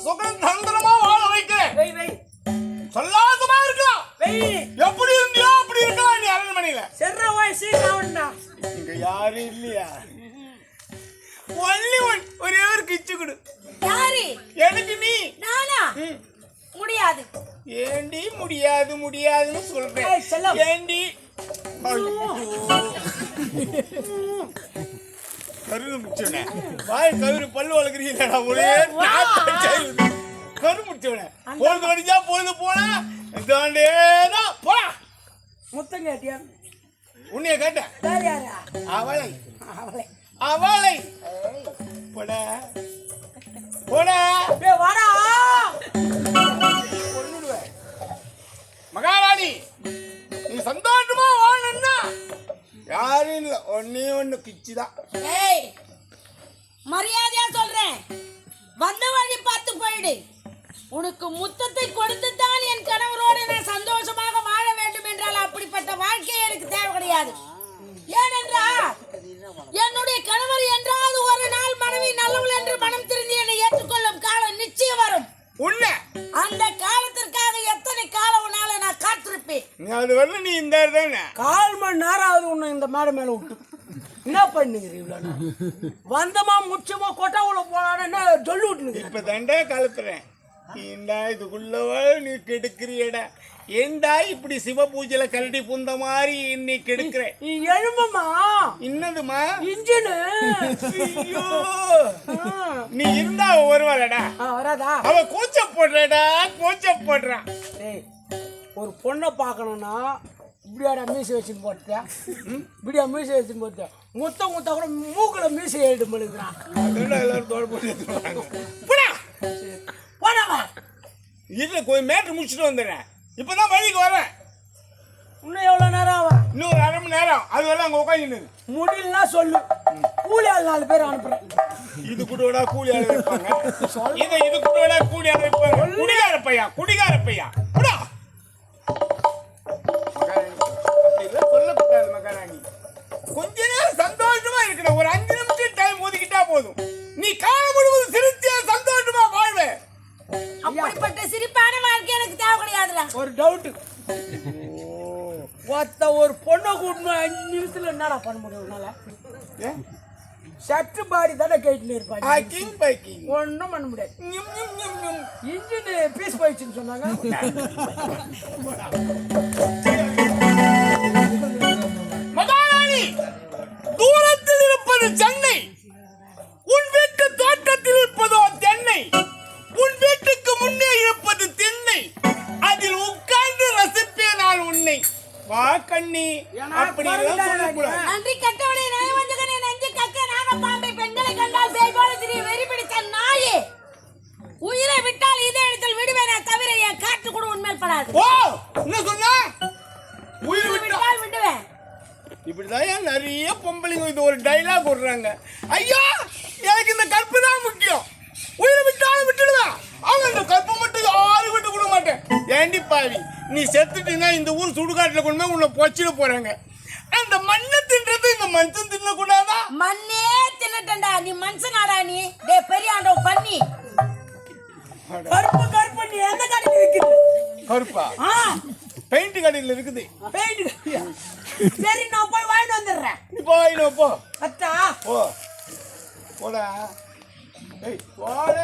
சுகந்தரமா வாழ வைக்கிறேன். சொல்லாதமா இருக்கலாம். எப்படி இருந்தியோ அப்படி இருக்கலாம் நீ அரண்மனையில. சென்ற வயசு இங்க யாரும் இல்லையா? ஒன்லி ஒன், ஒரே ஒரு கிச்சு கொடு. யாரு? எனக்கு நீ. நானா? முடியாது. ஏண்டி முடியாது முடியாதுன்னு சொல்றேன். ஏண்டி கரு முடிச்சவனே வாய் கரு பல்லு வளர்க்குறீங்களா? ஒரே கரு முடிச்சவனே பொழுது வடிச்சா பொழுது போனா தாண்டேதான் போடா. முத்தம் கேட்டியா? உன்னைய கேட்டேன். அவளை அவளை அவளை போடா போடா வாடா கொன்னுடுவேன். மகாராணி நீ சந்தோஷமா வாழணும்னா யாரும் இல்லை, ஒன்னே ஒண்ணு கிச்சுதான். மரியாதையா சொல்றேன், வந்த வழி பார்த்து போயிடு. உனக்கு முத்தத்தை கொடுத்துத்தான் என் கணவரோடு நான் சந்தோஷமாக வாழ வேண்டும் என்றால் அப்படிப்பட்ட வாழ்க்கை எனக்கு தேவை கிடையாது. ஏனென்றால் என்னுடைய கணவர் என்றாவது ஒரு நாள் மனைவி நல்லவள் என்று மனம் திருந்தி என்னை ஏற்றுக்கொள்ளும் காலம் நிச்சயம் வரும். உன்ன அந்த காலத்திற்காக எத்தனை காலம் நான் காத்திருப்பேன். அது வரல நீ இந்த தானே 1/4 மணி நேரம் ஆகுது உன்னை இந்த மேடை மேல விட்டு. என்ன பண்ணுகிறீங்களா? வந்தமா முச்சமா கொட்டா உள்ள போனா சொல்லி விட்டுனுங்க. இப்ப தண்டா கலத்துறேன். ஏண்டா இதுக்குள்ளவா நீ கெடுக்கிறியடா? ஏண்டா இப்படி சிவ பூஜையில கரடி புந்த மாதிரி இன்னைக்கு கெடுக்கிறேன். நீ எழும்பமா. என்னதுமா? இன்ஜினு. ஐயோ நீ இருந்தா வருவாளடா. வராதா? அவ கூச்சப்படுறடா, கூச்சப்படுறான். ஒரு பொண்ணை பார்க்கணும்னா இப்படியாடா மீசை வச்சுன்னு போட்டா, இப்படியா மீசை வச்சுன்னு போட்டா, முத்த முத்தா கூட மூக்குல மீசை ஏறிட்டு போடுறான். எல்லாரும் தோடு போட்டு போனவா இதுல கொஞ்சம் மேட்ரு முடிச்சுட்டு வந்துடுறேன். இப்பதான் வழிக்கு வரேன். இன்னும் எவ்வளவு நேரம் ஆகும்? இன்னும் ஒரு 1/2 மணி நேரம். அது வரலாம் அங்க உட்காந்து முடியலன்னா சொல்லு, கூலி ஆள் 4 பேர் அனுப்புறேன். இது கூட கூலி ஆள் வைப்பாங்க. இது கூட கூலி ஆள் வைப்பாங்க. குடிகார பையா, குடிகார பையா. சொல்லக்கூடாது மகாராணி. கொஞ்ச நேரம் சந்தோஷமா இருக்கிற ஒரு 5 நிமிஷம் டைம் ஒதுக்கிட்டா போதும். நீ காலம் முழுவதும் சிரிச்சே சந்தோஷமா வாழ்வே. அப்படிப்பட்ட சிரிப்பான வாழ்க்கை எனக்கு தேவை கிடையாதுல. ஒரு டவுட், ஒரு பொண்ணை கூட்டணும் 5 நிமிஷத்துல என்னடா பண்ண முடியும்? சட்டு பாடி தானே கேட்டுன்னு இருப்பாங்க. ஒன்றும் பண்ண முடியாது. இன்ஜின் பீஸ் போயிடுச்சுன்னு சொன்னாங்க. மகாராணி தூரத்தில் இருப்பது சென்னை, உன் வீட்டு தோட்டத்தில் இருப்பதோ தென்னை, உன் வீட்டுக்கு முன்னே இருப்பது திண்ணை, அதில் உட்கார்ந்து ரசிப்பேன் நான் உன்னை. வா கண்ணி. அப்படி நன்றி கட்டவனே, நயவஞ்சகனே, நெஞ்சு கக்க நாக பாம்பை, பெண்களை கண்டால் பேய் போல திரிய வெறி பிடித்த நாயே, உயிரை விட்டால் இதே இடத்தில் விடுவேனே தவிர என் காற்று கூட உண்மையில் படாது. ஓ என்ன சொன்னா? உயிரை விட்டால் விடுவேன். இப்படிதான் நிறைய பொம்பளைங்க இது ஒரு டைலாக் விடுறாங்க. ஐயா எனக்கு இந்த கற்பு தான் முக்கியம், உயிரை விட்டாலும் விட்டுடுவேன், அவங்க இந்த கற்பை மட்டும் யாரும் விட்டு கொடுக்க மாட்டேன். ஏண்டி பாவி, நீ செத்துட்டீங்கன்னா இந்த ஊர் சுடுகாட்டுல கொண்டு போய் உன்னை பொச்சிட போறாங்க. அந்த மண்ணை தின்றது இந்த மனுஷன் தின்ன கூடாதா? மண்ணே தின்னட்டா நீ மனுஷனாடா நீ. டே பெரியாண்டோ பண்ணி கருப்பு கருப்பு நீ எந்த கடையில் இருக்குது? கருப்பா? பெயிண்ட் கடையில் இருக்குது. பெயிண்ட் சரி நான் போய் வாங்கிட்டு வந்துடுறேன். நீ போய் போ. அத்தா போ போடா. ஏய் போடா.